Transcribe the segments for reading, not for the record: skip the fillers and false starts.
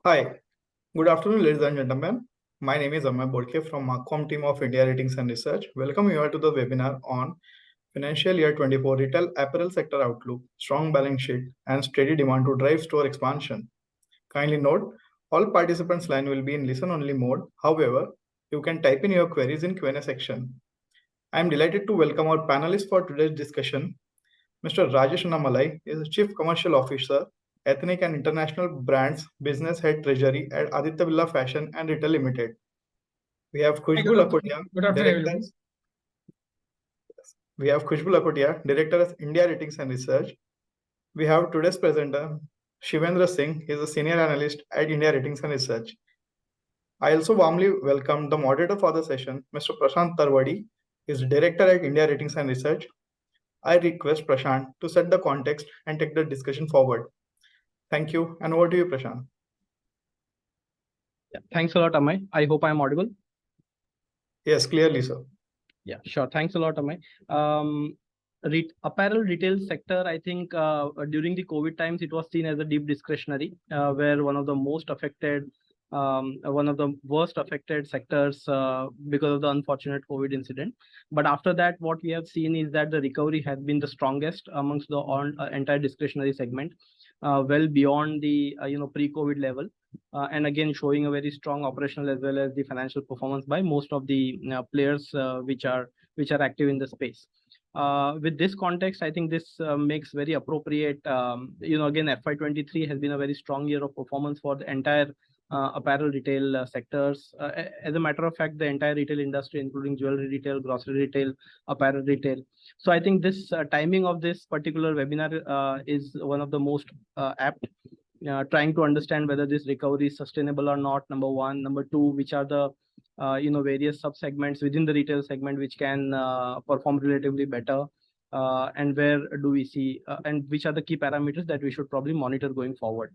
Hi, good afternoon, ladies and gentlemen. My name is Amay Bolke from Marcom team of India Ratings and Research. Welcome you all to the webinar on Financial Year 24 Retail Apparel Sector Outlook, Strong Balance Sheet, and Steady Demand to Drive Store Expansion. Kindly note, all participants' line will be in listen-only mode. However, you can type in your queries in Q&A section. I am delighted to welcome our panelists for today's discussion. Mr. Rajesh Annamalai is Chief Commercial Officer, Ethnic and International Brands Business Head Treasury at Aditya Birla Fashion and Retail Limited. We have Hi, Khushbu Lakotia, good afternoon, Director. everyone. We have Khushbu Lakotia, Director of India Ratings and Research. We have today's presenter, Shivendra Singh. He is a Senior Analyst at India Ratings and Research. I also warmly welcome the moderator for the session, Mr. Prashant Tarwadi, is Director at India Ratings and Research. I request Prashant to set the context and take the discussion forward. Thank you, and over to you, Prashant. Yeah, thanks a lot, Amay. I hope I'm audible. Yes, clearly, sir. Yeah, sure. Thanks a lot, Amay. Apparel retail sector, I think during the COVID times, it was seen as a deep discretionary, where one of the most affected, one of the worst affected sectors because of the unfortunate COVID incident. But after that, what we have seen is that the recovery has been the strongest amongst the entire discretionary segment, well beyond the pre-COVID level. And again, showing a very strong operational as well as the financial performance by most of the players which are active in the space. With this context, I think this makes very appropriate. Again, FY23 has been a very strong year of performance for the entire apparel retail sectors. As a matter of fact, the entire retail industry, including jewelry retail, grocery retail, apparel retail. So I think this timing of this particular webinar is one of the most apt. Trying to understand whether this recovery is sustainable or not, number one. Number two, which are the various sub-segments within the retail segment which can perform relatively better, and where do we see, and which are the key parameters that we should probably monitor going forward.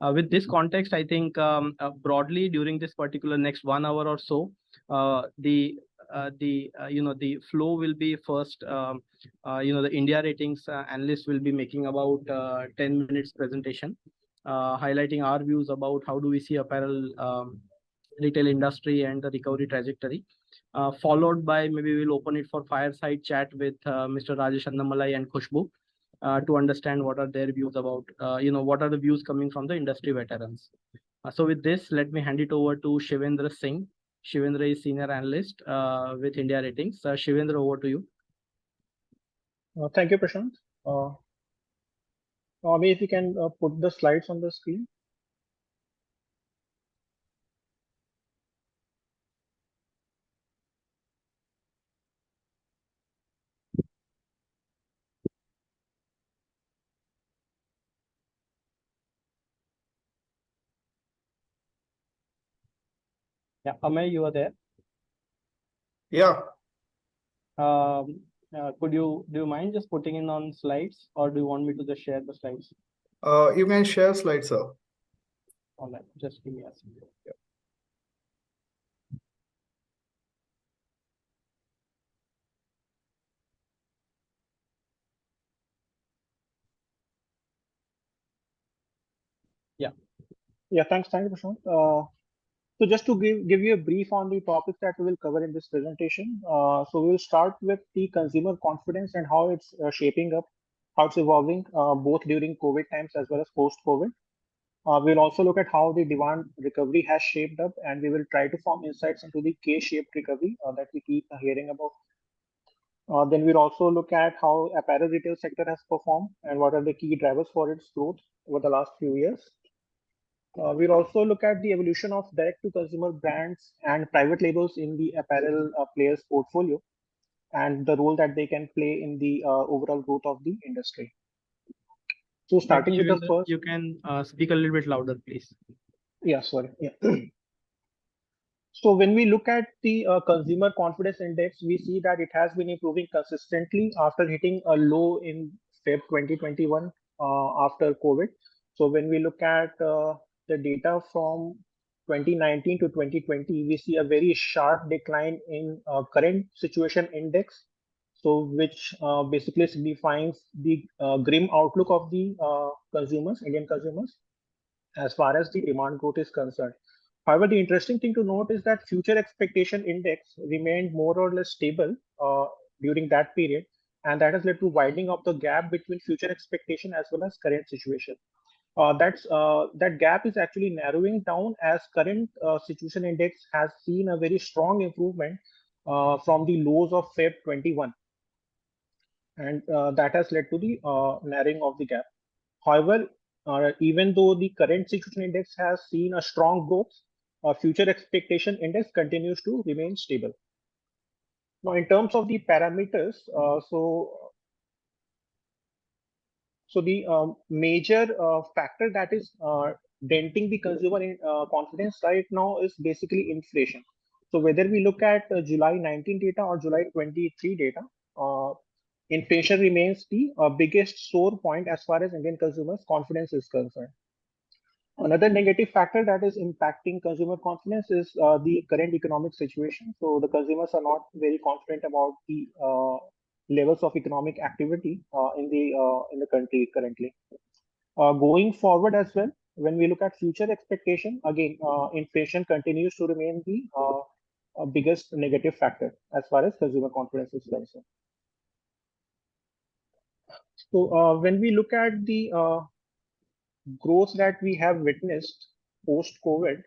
With this context, I think broadly during this particular next 1 hour or so, the flow will be first, the India Ratings analyst will be making about 10 minutes presentation, highlighting our views about how do we see apparel retail industry and the recovery trajectory. Followed by, maybe we'll open it for fireside chat with Mr. Rajesh Annamalai and Khushbu to understand what are their views about, what are the views coming from the industry veterans. So with this, let me hand it over to Shivendra Singh. Shivendra is Senior Analyst with India Ratings. Shivendra, over to you. Thank you, Prashant. Maybe if you can put the slides on the screen. Yeah, Amay, you are there. Yeah. Do you mind just putting in on slides, or do you want me to just share the slides? You can share slides, sir. All right, just give me a second. Yeah. Yeah, thanks, Prashant. So just to give you a brief on the topics that we will cover in this presentation. So we will start with the consumer confidence and how it's shaping up, how it's evolving, both during COVID times as well as post-COVID. We'll also look at how the demand recovery has shaped up, and we will try to form insights into the K-shaped recovery that we keep hearing about. Then we'll also look at how apparel retail sector has performed and what are the key drivers for its growth over the last few years. We'll also look at the evolution of direct-to-consumer brands and private labels in the apparel players' portfolio and the role that they can play in the overall growth of the industry. So starting with the first... You can speak a little bit louder, please. Yeah, sorry. Yeah. So when we look at the consumer confidence index, we see that it has been improving consistently after hitting a low in Feb 2021 after COVID. So when we look at the data from 2019 to 2020, we see a very sharp decline in current situation index. So which basically signifies the grim outlook of the consumers, Indian consumers. as far as the demand growth is concerned. However, the interesting thing to note is that future expectation index remained more or less stable during that period, and that has led to widening of the gap between future expectation as well as current situation. That gap is actually narrowing down as current situation index has seen a very strong improvement from the lows of Feb 21, and that has led to the narrowing of the gap. However, even though the current situation index has seen a strong growth, future expectation index continues to remain stable. Now, in terms of the parameters, so the major factor that is denting the consumer confidence right now is basically inflation. So whether we look at July 19 data or July 23 data, inflation remains the biggest sore point as far as Indian consumers' confidence is concerned. Another negative factor that is impacting consumer confidence is the current economic situation. So the consumers are not very confident about the levels of economic activity in the country currently. Going forward as well, when we look at future expectation, again, inflation continues to remain the biggest negative factor as far as consumer confidence is concerned. So when we look at the growth that we have witnessed post-COVID,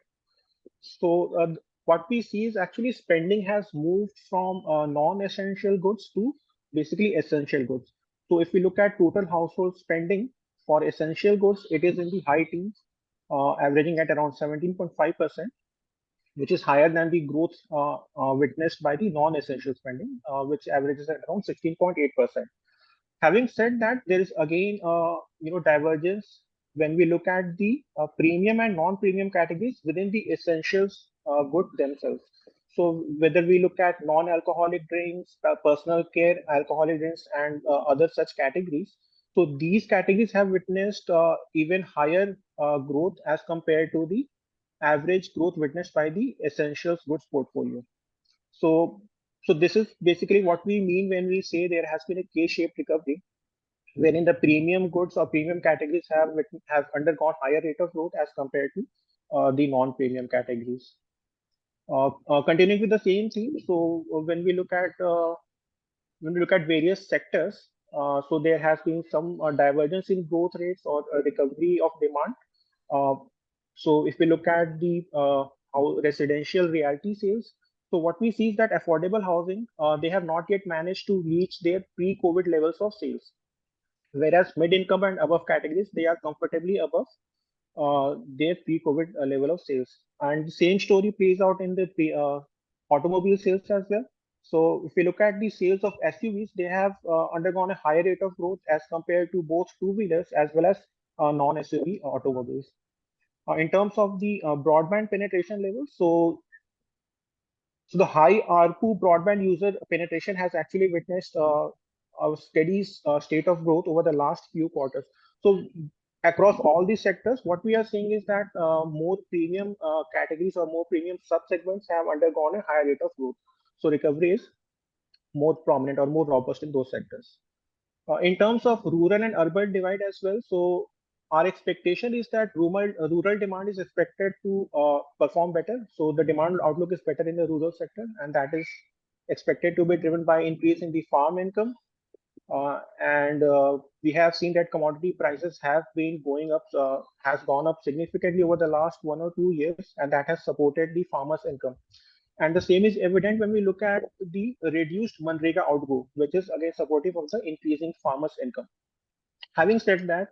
so what we see is actually spending has moved from non-essential goods to basically essential goods. So if we look at total household spending for essential goods, it is in the high teens, averaging at around 17.5%, which is higher than the growth witnessed by the non-essential spending, which averages at around 16.8%. Having said that, there is again divergence when we look at the premium and non-premium categories within the essentials goods themselves. So whether we look at non-alcoholic drinks, personal care, alcoholic drinks, and other such categories, so these categories have witnessed even higher growth as compared to the average growth witnessed by the essentials goods portfolio. So, so this is basically what we mean when we say there has been a K-shaped recovery, wherein the premium goods or premium categories have undergone higher rate of growth as compared to the non-premium categories. Continuing with the same theme, so when we look at various sectors, so there has been some divergence in growth rates or recovery of demand. So if we look at the how residential realty sales, so what we see is that affordable housing, they have not yet managed to reach their pre-COVID levels of sales, whereas mid-income and above categories, they are comfortably above their pre-COVID level of sales. And the same story plays out in the automobile sales as well. So if we look at the sales of SUVs, they have undergone a higher rate of growth as compared to both two-wheelers as well as non-SUV automobiles. In terms of the broadband penetration levels, so the high ARPU broadband user penetration has actually witnessed a steady state of growth over the last few quarters. So across all these sectors, what we are seeing is that more premium categories or more premium subsegments have undergone a higher rate of growth. So recovery is more prominent or more robust in those sectors. In terms of rural and urban divide as well, so our expectation is that rural demand is expected to perform better. So the demand outlook is better in the rural sector, and that is expected to be driven by increase in the farm income. And we have seen that commodity prices have been going up, has gone up significantly over the last 1 or 2 years, and that has supported the farmers' income. And the same is evident when we look at the reduced Manrega outgo, which is again supportive of the increasing farmers' income. Having said that,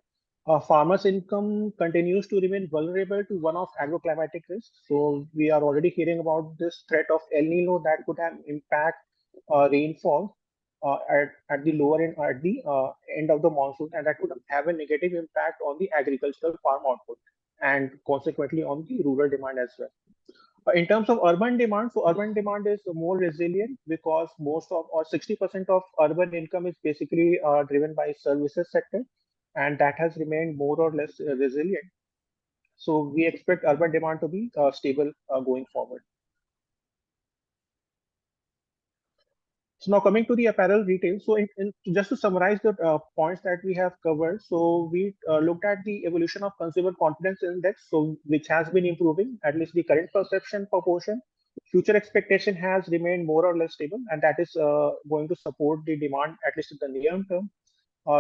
farmers' income continues to remain vulnerable to one of agroclimatic risks. So we are already hearing about this threat of El Nino that could have impact rainfall at the lower end, at the end of the monsoon, and that could have a negative impact on the agricultural farm output and consequently on the rural demand as well. In terms of urban demand, so urban demand is more resilient because most of or 60% of urban income is basically driven by services sector, and that has remained more or less resilient. So we expect urban demand to be stable going forward. So now coming to the apparel retail. So just to summarize the points that we have covered, so we looked at the evolution of consumer confidence index, so which has been improving, at least the current perception proportion. Future expectation has remained more or less stable, and that is going to support the demand, at least in the near term.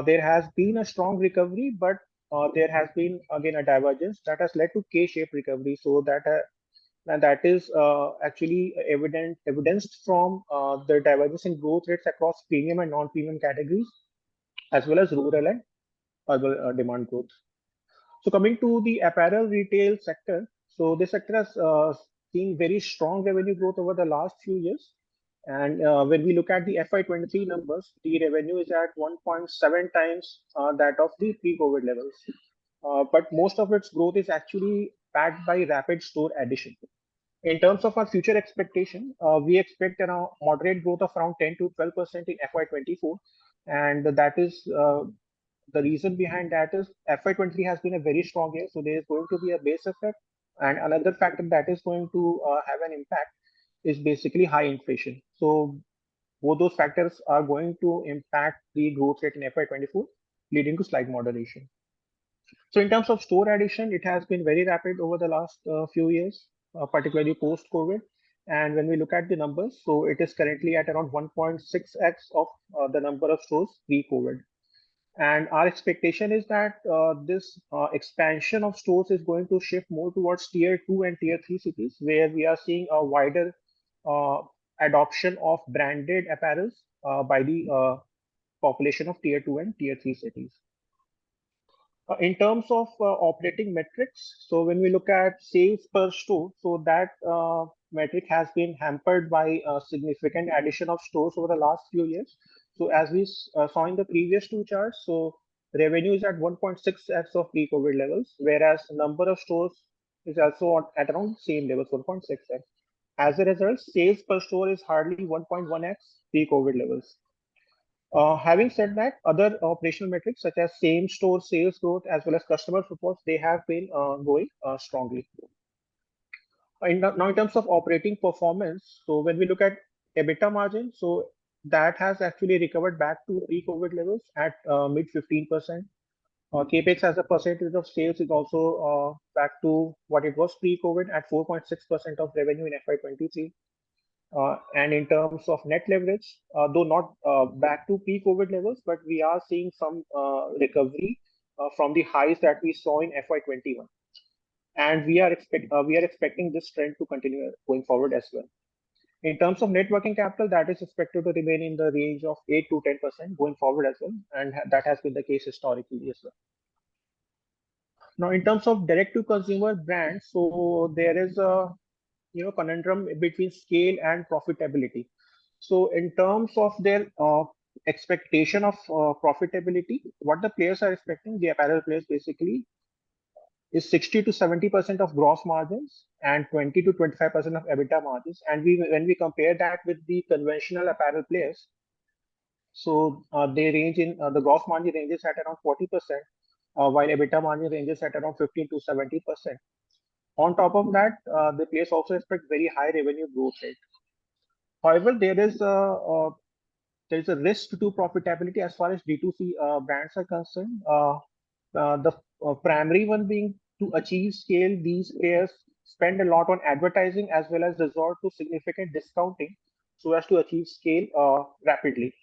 There has been a strong recovery, but there has been again a divergence that has led to K-shaped recovery. So that and that is actually evidenced from the divergence in growth rates across premium and non-premium categories, as well as rural and urban demand growth. So coming to the apparel retail sector, so this sector has seen very strong revenue growth over the last few years. And when we look at the FY23 numbers, the revenue is at 1.7 times that of the pre-COVID levels. But most of its growth is actually backed by rapid store addition. In terms of our future expectation, we expect around moderate growth of around 10 to 12% in FY24, and that is the reason behind that is FY23 has been a very strong year, so there is going to be a base effect, and another factor that is going to have an impact is basically high inflation. So both those factors are going to impact the growth rate in FY24, leading to slight moderation. So in terms of store addition, it has been very rapid over the last few years, particularly post-COVID. And when we look at the numbers, so it is currently at around 1.6x of the number of stores pre-COVID. And our expectation is that this expansion of stores is going to shift more towards tier 2 and tier 3 cities, where we are seeing a wider uh, adoption of branded apparels by the population of tier 2 and tier 3 cities. In terms of operating metrics, so when we look at sales per store, so that metric has been hampered by a significant addition of stores over the last few years. So as we saw in the previous two charts, so revenue is at 1.6x of pre-COVID levels, whereas number of stores is also at around same levels, 1.6x. As a result, sales per store is hardly 1.1x pre-COVID levels. Having said that, other operational metrics such as same store sales growth as well as customer footfalls, they have been growing strongly. Now, in terms of operating performance, so when we look at EBITDA margin, so that has actually recovered back to pre-COVID levels at mid 15%. Capex as a percentage of sales is also back to what it was pre-COVID at 4.6% of revenue in FY23. And in terms of net leverage, though not back to pre-COVID levels, but we are seeing some recovery from the highs that we saw in FY21. And we are expecting this trend to continue going forward as well. In terms of net working capital, that is expected to remain in the range of 8 to 10% going forward as well, and that has been the case historically as well. Now, in terms of direct-to-consumer brands, so there is a conundrum between scale and profitability. So in terms of their expectation of profitability, what the players are expecting, the apparel players basically, is 60 to 70% of gross margins and 20 to 25% of EBITDA margins. And when we compare that with the conventional apparel players, so they range in the gross margin ranges at around 40%, while EBITDA margin ranges at around 15 to 70%. On top of that, the players also expect very high revenue growth rate. However, there is a risk to profitability as far as D2C brands are concerned. The primary one being to achieve scale, these players spend a lot on advertising as well as resort to significant discounting so as to achieve scale rapidly.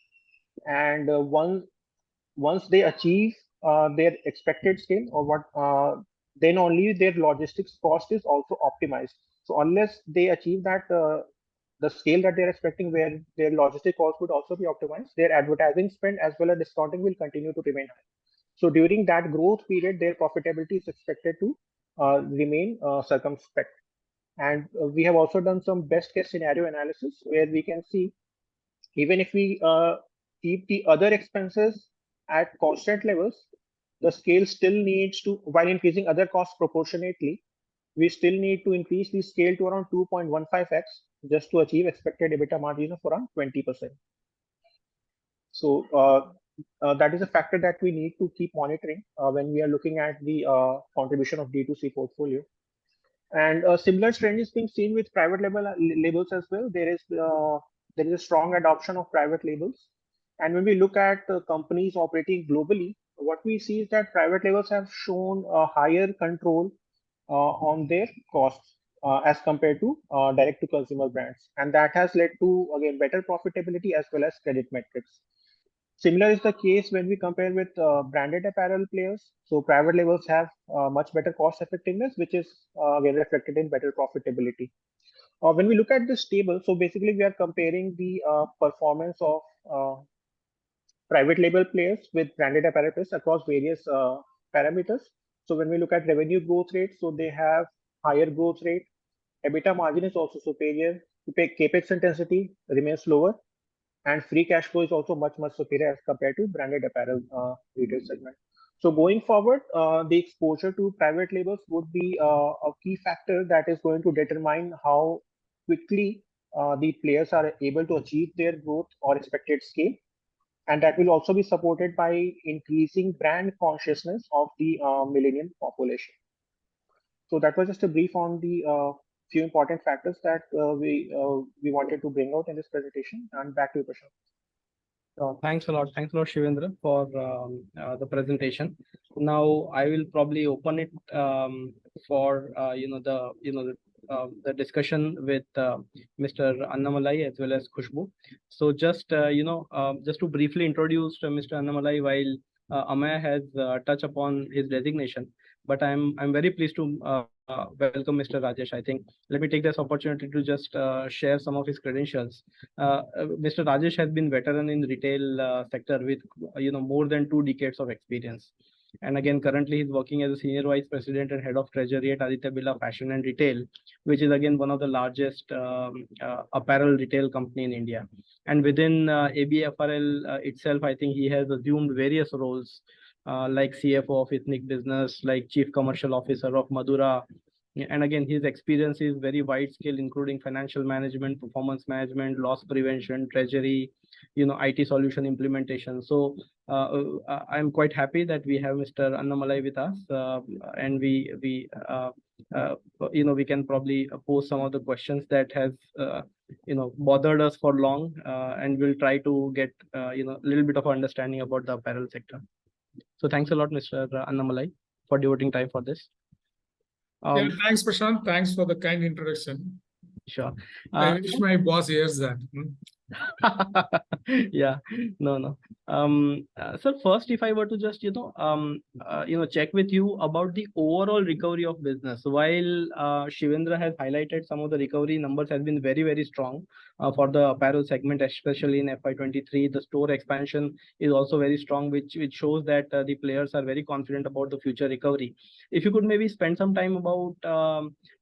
And once they achieve their expected scale or what, then only their logistics cost is also optimized. So unless they achieve that the scale that they're expecting, where their logistic cost would also be optimized, their advertising spend as well as discounting will continue to remain high. So during that growth period, their profitability is expected to remain circumspect. And we have also done some best case scenario analysis where we can see even if we keep the other expenses at constant levels, the scale still needs to, while increasing other costs proportionately, we still need to increase the scale to around 2.15x just to achieve expected EBITDA margin of around 20%. So that is a factor that we need to keep monitoring when we are looking at the contribution of D2C portfolio. And a similar trend is being seen with private labels as well. There is there is a strong adoption of private labels. And when we look at companies operating globally, what we see is that private labels have shown a higher control on their costs as compared to direct to consumer brands. And that has led to, again, better profitability as well as credit metrics. Similar is the case when we compare with branded apparel players. So private labels have much better cost effectiveness, which is again reflected in better profitability. When we look at this table, so basically we are comparing the performance of private label players with branded apparel players across various parameters. So when we look at revenue growth rate, so they have higher growth rate. EBITDA margin is also superior. CapEx intensity remains lower, and free cash flow is also much superior as compared to branded apparel retail segment. So going forward, the exposure to private labels would be a key factor that is going to determine how quickly the players are able to achieve their growth or expected scale. And that will also be supported by increasing brand consciousness of the millennial population. So that was just a brief on the few important factors that we wanted to bring out in this presentation. And back to you, Prashant. Thanks a lot. Thanks a lot, Shivendra, for the presentation. Now I will probably open it for the discussion with Mr. Annamalai as well as Khushbu. So just just to briefly introduce Mr. Annamalai, while Amaya has touched upon his designation, but I'm very pleased to welcome Mr. Rajesh. I think let me take this opportunity to just share some of his credentials. Mr. Rajesh has been veteran in retail sector with more than 2 decades of experience. And again, currently he's working as a senior vice president and head of treasury at Aditya Birla Fashion and Retail, which is again one of the largest apparel retail company in India. And within ABA Apparel itself, I think he has assumed various roles like CFO of Ethnic Business, like Chief Commercial Officer of Madura. And again, his experience is very wide scale, including financial management, performance management, loss prevention, treasury, IT solution implementation. So I'm quite happy that we have Mr. Annamalai with us, and we can probably pose some of the questions that has bothered us for long, and we'll try to get a little bit of understanding about the apparel sector. So thanks a lot, Mr. Annamalai, for devoting time for this. Yeah, thanks, Prashant. Thanks for the kind introduction. Sure. I wish my boss hears that. Yeah, no. So first, if I were to just check with you about the overall recovery of business, while Shivendra has highlighted some of the recovery numbers has been very strong for the apparel segment, especially in FY23. The store expansion is also very strong, which shows that the players are very confident about the future recovery. If you could maybe spend some time about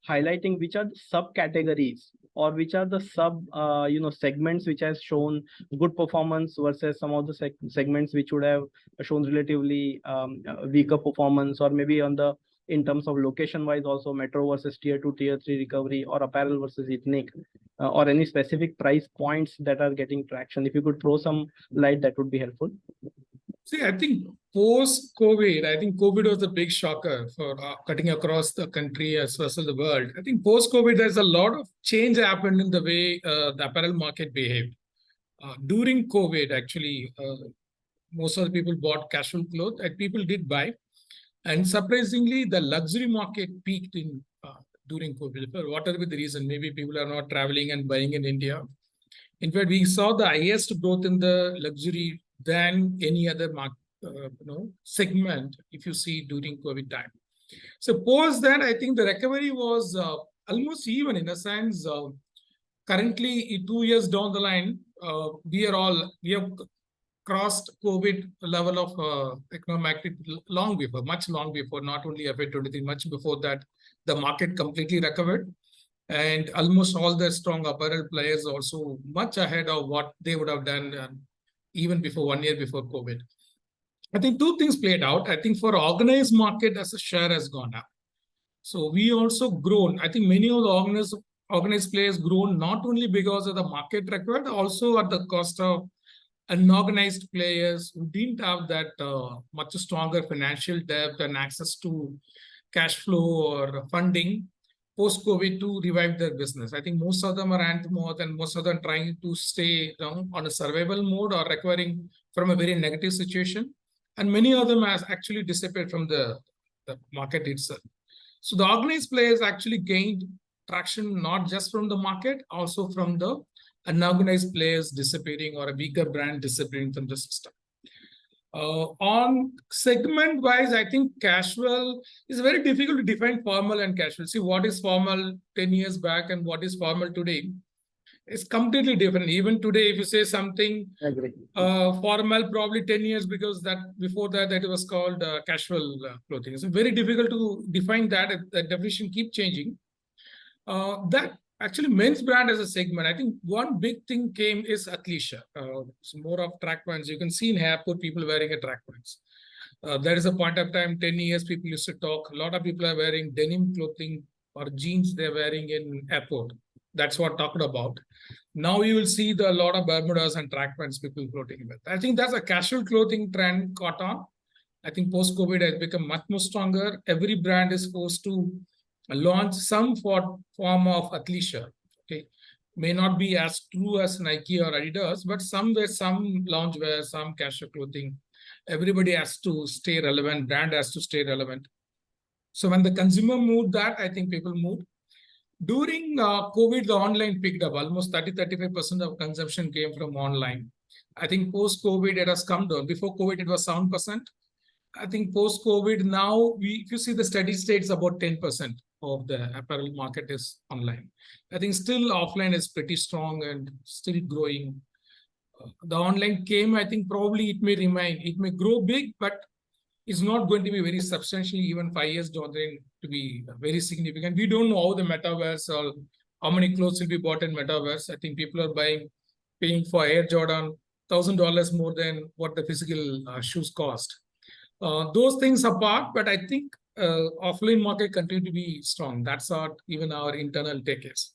highlighting which are the subcategories or which are the segments which has shown good performance versus some of the segments which would have shown relatively weaker performance, or maybe in terms of location wise also, metro versus tier 2, tier 3 recovery, or apparel versus ethnic, or any specific price points that are getting traction. If you could throw some light, that would be helpful. See, I think post-COVID, I think COVID was a big shocker for cutting across the country as well as the world. I think post-COVID, there's a lot of change happened in the way the apparel market behaved. During COVID, actually, most of the people bought casual clothes, and people did buy. And surprisingly, the luxury market peaked in during COVID. For whatever the reason, maybe people are not traveling and buying in India. In fact, we saw the highest growth in the luxury than any other segment if you see during COVID time. So post that, I think the recovery was almost even in a sense. Currently, 2 years down the line, we have crossed COVID level of economic activity much long before, not only FY23, much before that, the market completely recovered. And almost all the strong apparel players also much ahead of what they would have done even before 1 year before COVID. I think 2 things played out. I think for organized market, as a share has gone up. So we also grown. I think many of the organized players grown not only because of the market recovered, also at the cost of unorganized players who didn't have that much stronger financial depth and access to cash flow or funding. post-COVID to revive their business. I think most of them are anti-mode and most of them trying to stay on a survival mode or recovering from a very negative situation. And many of them has actually disappeared from the market itself. So the organized players actually gained traction not just from the market, also from the unorganized players disappearing or a weaker brand disappearing from the system. On segment wise, I think casual is very difficult to define formal and casual. See, what is formal 10 years back and what is formal today is completely different. Even today, if you say something formal, probably 10 years, because that before that it was called casual clothing. So very difficult to define that. The definition keep changing. That actually men's brand as a segment, I think one big thing came is athleisure. It's more of track pants. You can see in airport people wearing a track pants. There is a point of time, 10 years, people used to talk. A lot of people are wearing denim clothing or jeans they're wearing in airport. That's what talked about. Now you will see a lot of Bermudas and track pants people floating with. I think that's a casual clothing trend caught on. I think post-COVID has become much more stronger. Every brand is forced to launch some form of athleisure. Okay, may not be as true as Nike or Adidas, but somewhere, some loungewear, some casual clothing. Everybody has to stay relevant. Brand has to stay relevant. So when the consumer moved that, I think people moved. During COVID, the online picked up. Almost 30-35% of consumption came from online. I think post-COVID, it has come down. Before COVID, it was 7%. I think post-COVID, now, if you see the steady states, about 10% of the apparel market is online. I think still offline is pretty strong and still growing. The online came, I think probably it may remain. It may grow big, but it's not going to be very substantially, even 5 years down the line, to be very significant. We don't know how the metaverse or how many clothes will be bought in metaverse. I think people are paying for Air Jordan $1,000 more than what the physical shoes cost. Those things apart, but I think offline market continue to be strong. That's what even our internal take is.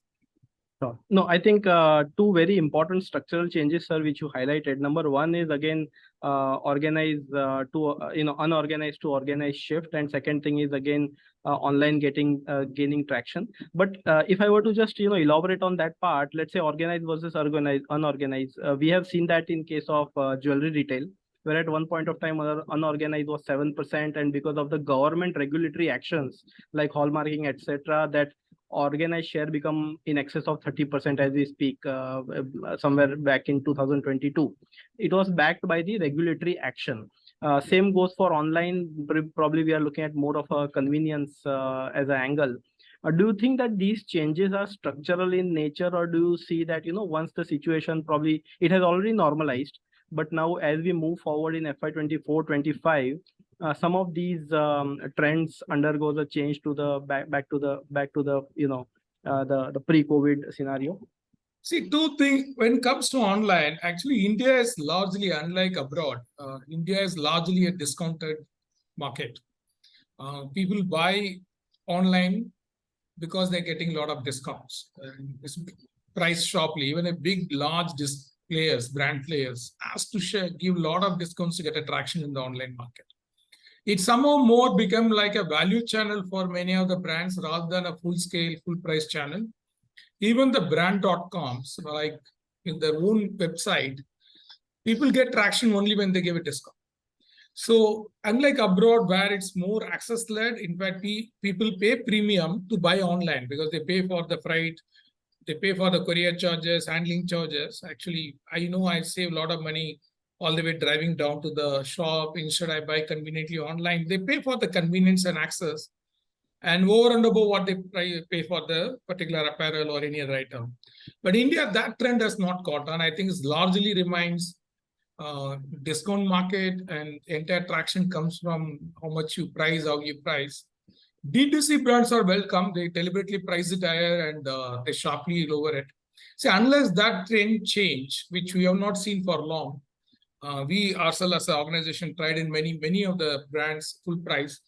No, I think two very important structural changes, sir, which you highlighted. Number one is again organized to unorganized to organized shift, and second thing is again online gaining traction. But if I were to just elaborate on that part, let's say organized versus unorganized, we have seen that in case of jewelry retail, where at one point of time unorganized was 7%, and because of the government regulatory actions like hallmarking, etc., that organized share become in excess of 30% as we speak, somewhere back in 2022. It was backed by the regulatory action. Same goes for online. Probably we are looking at more of a convenience as an angle. Do you think that these changes are structural in nature, or do you see that once the situation, probably it has already normalized, but now as we move forward in FY24-25, some of these trends undergoes a change to the back to the the pre-COVID scenario? See, two things when it comes to online. Actually, India is largely unlike abroad. India is largely a discounted market. People buy online because they're getting a lot of discounts. It's price sharply. Even a big, large brand players, has to give a lot of discounts to get attraction in the online market. It somehow more become like a value channel for many of the brands rather than a full-scale, full-price channel. Even the brand.coms, like in their own website, people get traction only when they give a discount. So unlike abroad where it's more access-led, in fact, people pay premium to buy online because they pay for the freight, they pay for the courier charges, handling charges. Actually, I know I save a lot of money all the way driving down to the shop. Instead, I buy conveniently online. They pay for the convenience and access, and over and above what they pay for the particular apparel or any other item. But India, that trend has not caught on. I think it largely remains discount market, and entire traction comes from how much you price, how you price. D2C brands are welcome. They deliberately price it higher and they sharply lower it. See, unless that trend change, which we have not seen for long, we ourselves as an organization tried in many of the brands full price.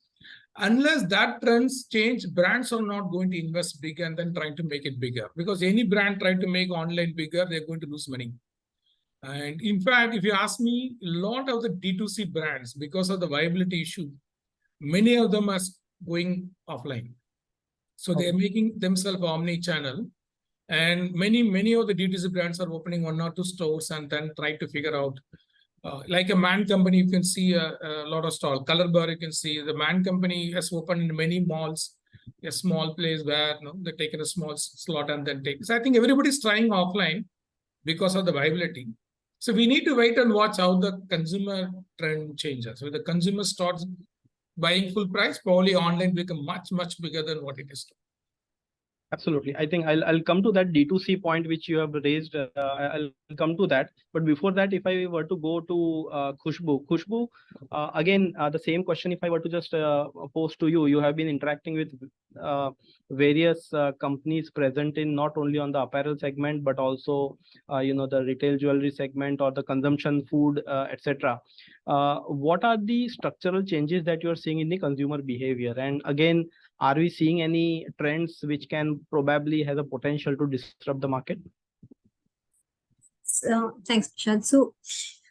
Unless that trends change, brands are not going to invest big and then trying to make it bigger. Because any brand trying to make online bigger, they're going to lose money. And in fact, if you ask me, a lot of the D2C brands, because of the viability issue, many of them are going offline. So they are making themselves omni-channel. And many of the D2C brands are opening 1 or 2 stores and then try to figure out, like a Man Company, you can see a lot of stall. Color Bar, you can see the Man Company has opened in many malls, a small place where they take in a small slot and then take. So I think everybody's trying offline because of the viability. So we need to wait and watch how the consumer trend changes. So the consumer starts buying full price, probably online become much bigger than what it is today. Absolutely. I think I'll come to that D2C point which you have raised. I'll come to that. But before that, if I were to go to Khushbu, again, the same question, if I were to just pose to you, you have been interacting with various companies present in not only on the apparel segment, but also, the retail jewelry segment or the consumption food, etc. What are the structural changes that you're seeing in the consumer behavior? And again, are we seeing any trends which can probably have the potential to disrupt the market? Thanks, Prashant. So,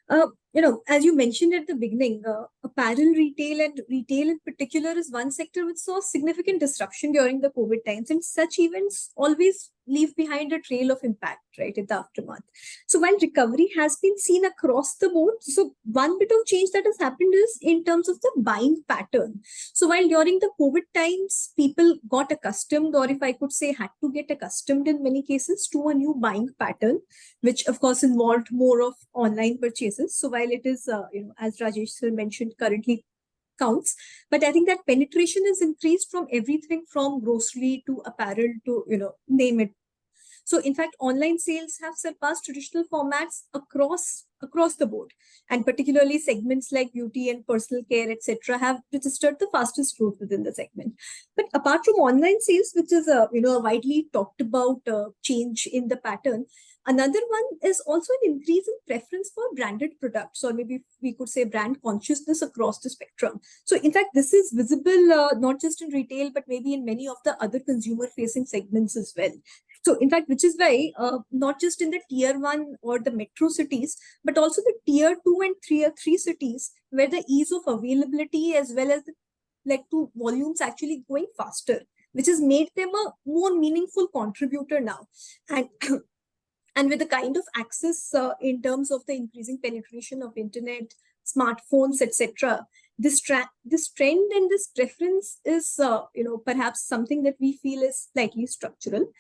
as you mentioned at the beginning, apparel retail and retail in particular is one sector which saw significant disruption during the COVID times, and such events always leave behind a trail of impact, right, in the aftermath. So while recovery has been seen across the board, so one bit of change that has happened is in terms of the buying pattern. So while during the COVID times, people got accustomed, or if I could say had to get accustomed in many cases to a new buying pattern, which of course involved more of online purchases. So while it is, as Rajesh sir mentioned, currently counts, but I think that penetration is increased from everything from grocery to apparel to, name it. So in fact, online sales have surpassed traditional formats across the board, and particularly segments like beauty and personal care, etc., have registered the fastest growth within the segment. But apart from online sales, which is a widely talked about change in the pattern, another one is also an increase in preference for branded products, or maybe we could say brand consciousness across the spectrum. So in fact, this is visible not just in retail, but maybe in many of the other consumer-facing segments as well. So in fact, which is why not just in the tier 1 or the metro cities, but also the tier 2 and tier 3 cities, where the ease of availability as well as led to volumes actually going faster, which has made them a more meaningful contributor now. And with the kind of access in terms of the increasing penetration of internet, smartphones, etc., this trend and this preference is, perhaps something that we feel is slightly structural.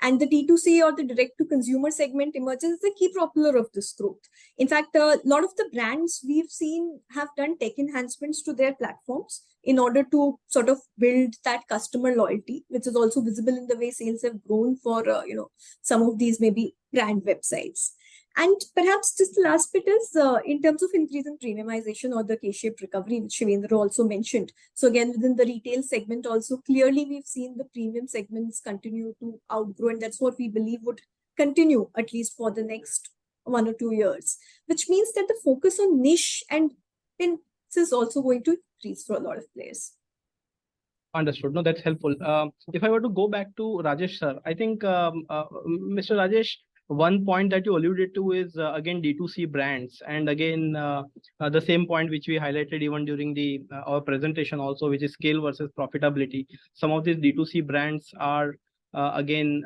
And the D2C or the direct-to-consumer segment emerges as a key propeller of this growth. In fact, a lot of the brands we've seen have done tech enhancements to their platforms in order to sort of build that customer loyalty, which is also visible in the way sales have grown for, some of these maybe brand websites. And perhaps just the last bit is in terms of increase in premiumization or the K-shaped recovery, which Shivendra also mentioned. So again, within the retail segment also, clearly we've seen the premium segments continue to outgrow, and that's what we believe would continue at least for the next 1 or 2 years, which means that the focus on niche and pins is also going to increase for a lot of players. Understood. No, that's helpful. If I were to go back to Rajesh sir, I think Mr. Rajesh, one point that you alluded to is again D2C brands, and again the same point which we highlighted even during the our presentation also, which is scale versus profitability. Some of these D2C brands are again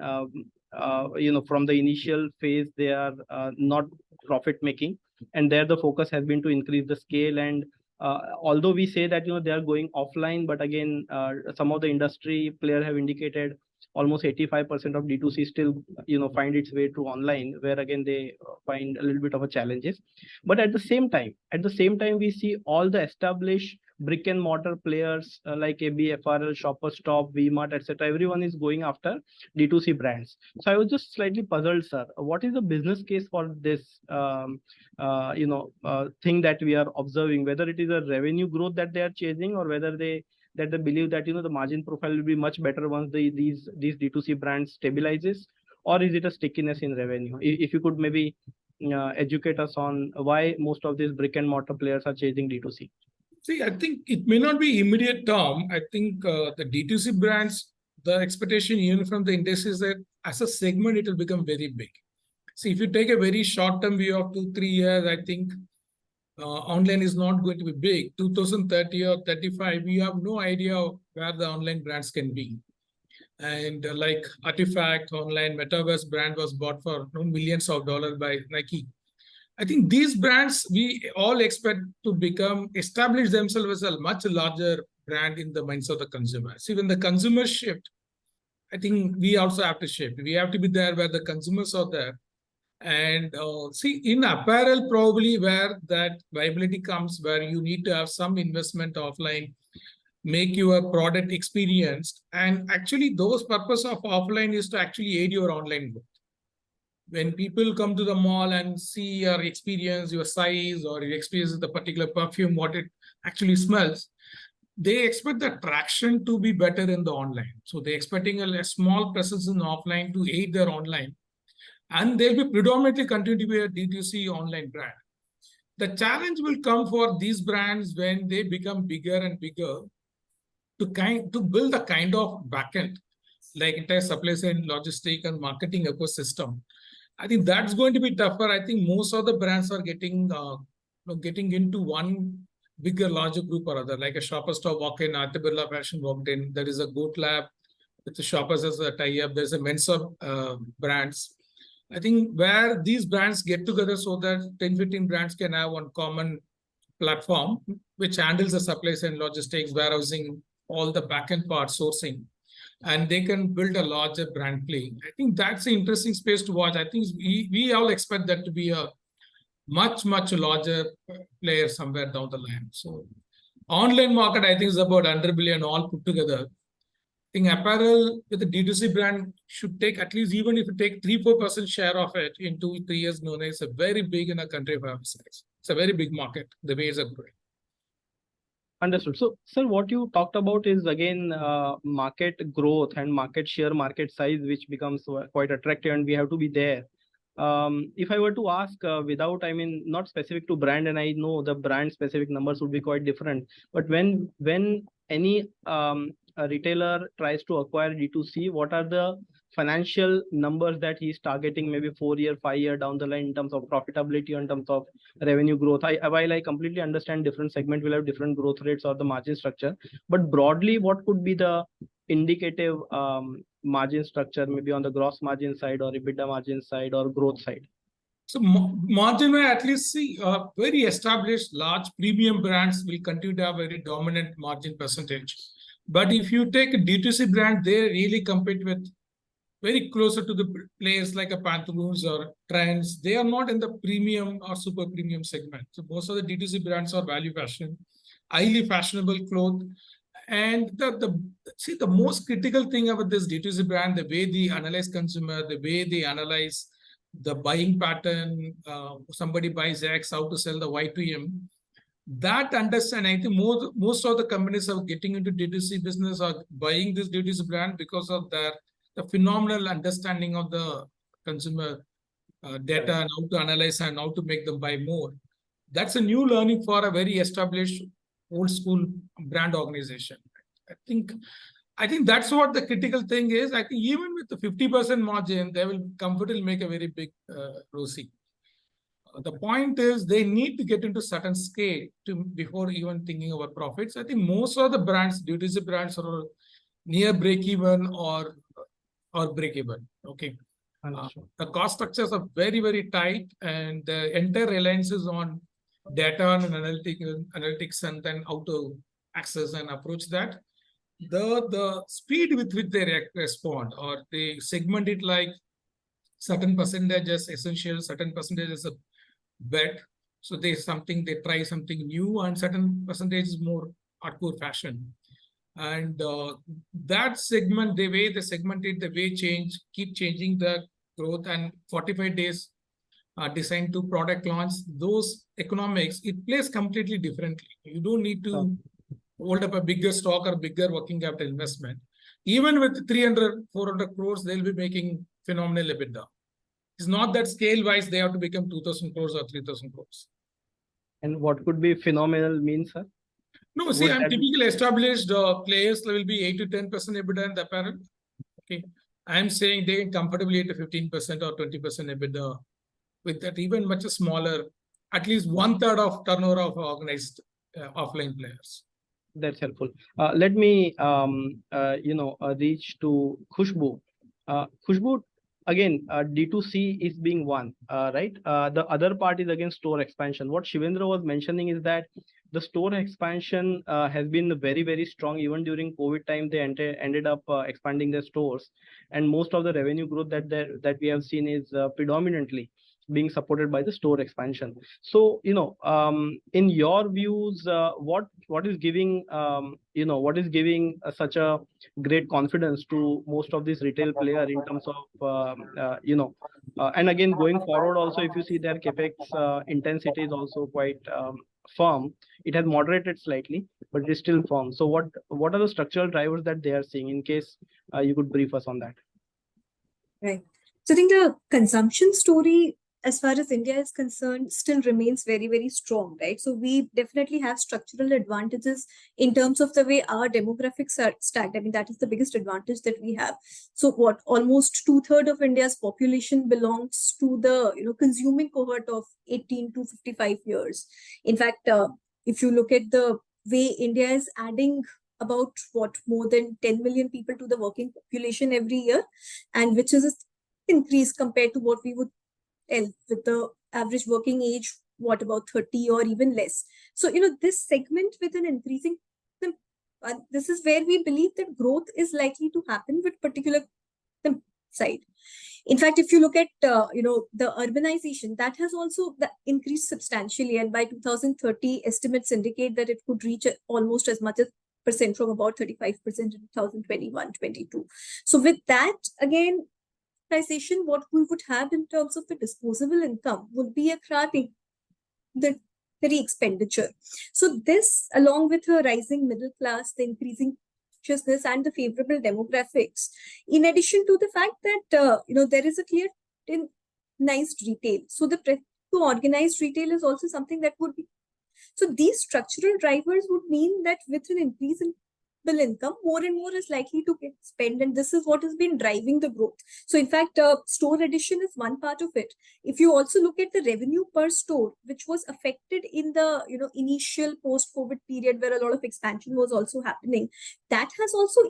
from the initial phase they are not profit making, and there the focus has been to increase the scale. And although we say that they are going offline, but again some of the industry players have indicated almost 85% of D2C still find its way to online, where again they find a little bit of a challenges. But at the same time we see all the established brick and mortar players like AB, Apparel, Shoppers Stop, V-Mart, etc. Everyone is going after D2C brands. So I was just slightly puzzled, sir. What is the business case for this thing that we are observing? Whether it is a revenue growth that they are chasing, or whether they believe that the margin profile will be much better once these D2C brands stabilizes, or is it a stickiness in revenue? If you could maybe educate us on why most of these brick and mortar players are chasing D2C. See, I think it may not be immediate term. I think the D2C brands, the expectation even from the industry is that as a segment, it will become very big. See, if you take a very short-term view of 2-3 years, I think online is not going to be big. 2030 or 35, we have no idea where the online brands can be. And like Artifact, online metaverse brand was bought for millions of dollars by Nike. I think these brands, we all expect to establish themselves as a much larger brand in the minds of the consumer. See, when the consumers shift, I think we also have to shift. We have to be there where the consumers are there. And see, in apparel, probably where that viability comes, where you need to have some investment offline, make your product experienced. And actually, those purpose of offline is to actually aid your online growth. When people come to the mall and see your experience, your size, or your experience with the particular perfume, what it actually smells, they expect the traction to be better in the online. So they're expecting a small presence in offline to aid their online. And they'll be predominantly continue to be a D2C online brand. The challenge will come for these brands when they become bigger and bigger to build a kind of backend, like entire supply chain, logistic, and marketing ecosystem. I think that's going to be tougher. I think most of the brands are getting into one bigger, larger group or other, like a Shoppers Stop walk in, Aditya Birla Fashion walked in. There is a Goat Lab with the Shoppers as a tie-up. There's a Mensa brands. I think where these brands get together so that 10, 15 brands can have one common platform, which handles the supply chain, logistics, warehousing, all the backend part, sourcing, and they can build a larger brand play. I think that's an interesting space to watch. I think we all expect that to be a much, much larger player somewhere down the line. So online market, I think, is about 100 billion all put together. I think apparel with a D2C brand should take at least, even if you take 3-4% share of it in 2-3 years, known as a very big in a country of our size. It's a very big market, the way it's growing. Understood. So, sir, what you talked about is again market growth and market share, market size, which becomes quite attractive, and we have to be there. If I were to ask without, I mean, not specific to brand, and I know the brand specific numbers would be quite different, but when any a retailer tries to acquire D2C, what are the financial numbers that he's targeting, maybe 4-year, 5-year down the line in terms of profitability, in terms of revenue growth? While I completely understand different segment will have different growth rates or the margin structure, but broadly, what could be the indicative margin structure, maybe on the gross margin side or EBITDA margin side or growth side? So margin, I at least see very established large premium brands will continue to have very dominant margin percentage. But if you take a D2C brand, they really compete with very closer to the players like a Pantaloons or Trends. They are not in the premium or super premium segment. So most of the D2C brands are value fashion, highly fashionable clothes. And the most critical thing about this D2C brand, the way they analyze consumer, the way they analyze the buying pattern, somebody buys X, how to sell the Y to him. That understanding, I think most of the companies are getting into D2C business are buying this D2C brand because of the phenomenal understanding of the consumer data and how to analyze and how to make them buy more. That's a new learning for a very established old school brand organization. I think that's what the critical thing is. I think even with the 50% margin, they will comfortably make a very big ROCE. The point is they need to get into certain scale before even thinking about profits. I think most of the brands, D2C brands, are near break even or break even. Okay. The cost structures are very, very tight, and the entire reliance is on data and analytics, and then how to access and approach that. The speed with which they respond, or they segment it like certain percentage as essential, certain percentage as a bet. So they try something new, and certain percentage is more hardcore fashion. And that segment, the way they segment it, the way keep changing the growth, and 45 days designed to product launch, those economics, it plays completely differently. You don't need to hold up a bigger stock or bigger working capital investment. Even with 300, 400 crores, they'll be making phenomenal EBITDA. It's not that scale-wise they have to become 2,000 crores or 3,000 crores. And what could be phenomenal means, sir? No, see, I'm typically established players will be 8 to 10% EBITDA in the apparel. Okay, I'm saying they can comfortably 8 to 15% or 20% EBITDA with that even much smaller, at least 1/3 of turnover of organized offline players. That's helpful. Let me, reach to Khushbu. Khushbu, again, D2C is being one, right? The other part is again store expansion. What Shivendra was mentioning is that the store expansion has been very, very strong. Even during COVID time, they ended up expanding their stores, and most of the revenue growth that we have seen is predominantly being supported by the store expansion. So, in your views, what is giving such a great confidence to most of these retail player in terms of and again going forward also, if you see their capex intensity is also quite firm. It has moderated slightly, but it is still firm. So what are the structural drivers that they are seeing? In case you could brief us on that. Right. So I think the consumption story, as far as India is concerned, still remains very, very strong, right? So we definitely have structural advantages in terms of the way our demographics are stacked. I mean, that is the biggest advantage that we have. So what, almost 2/3 of India's population belongs to the, consuming cohort of 18 to 55 years. In fact, if you look at the way India is adding about more than 10 million people to the working population every year, and which is an increase compared to what we would tell with the average working age, what about 30 or even less. So, this segment with an increasing, this is where we believe that growth is likely to happen with particular side. In fact, if you look at, the urbanization, that has also increased substantially. And by 2030, estimates indicate that it could reach almost as much as percent from about 35% in 2021-22. So with that, again, what we would have in terms of the disposable income would be a crapping the expenditure. So this, along with a rising middle class, the increasing consciousness and the favorable demographics, in addition to the fact that there is a clear organized retail. So the pressure to organized retail is also something that would be. So these structural drivers would mean that with an increase in income, more and more is likely to get spent, and this is what has been driving the growth. So in fact, store addition is one part of it. If you also look at the revenue per store, which was affected in the initial post-COVID period where a lot of expansion was also happening, that has also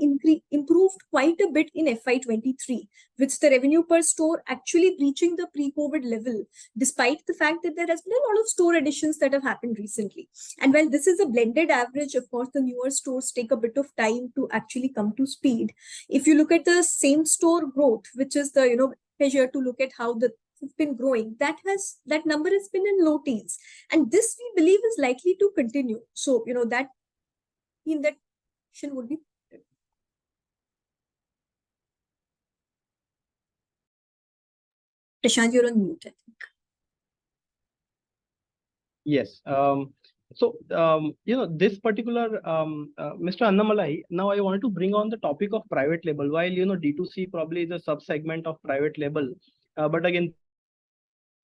improved quite a bit in FY23, with the revenue per store actually breaching the pre-COVID level, despite the fact that there has been a lot of store additions that have happened recently. And while this is a blended average, of course, the newer stores take a bit of time to actually come to speed. If you look at the same store growth, which is the measure to look at how the has been growing, that number has been in low teens, and this we believe is likely to continue. So that in that would be. Prashant, you're on mute, I think. Yes. So, this particular, Mr. Annamalai, now I want to bring on the topic of private label. While, D2C probably is a sub-segment of private label, but again,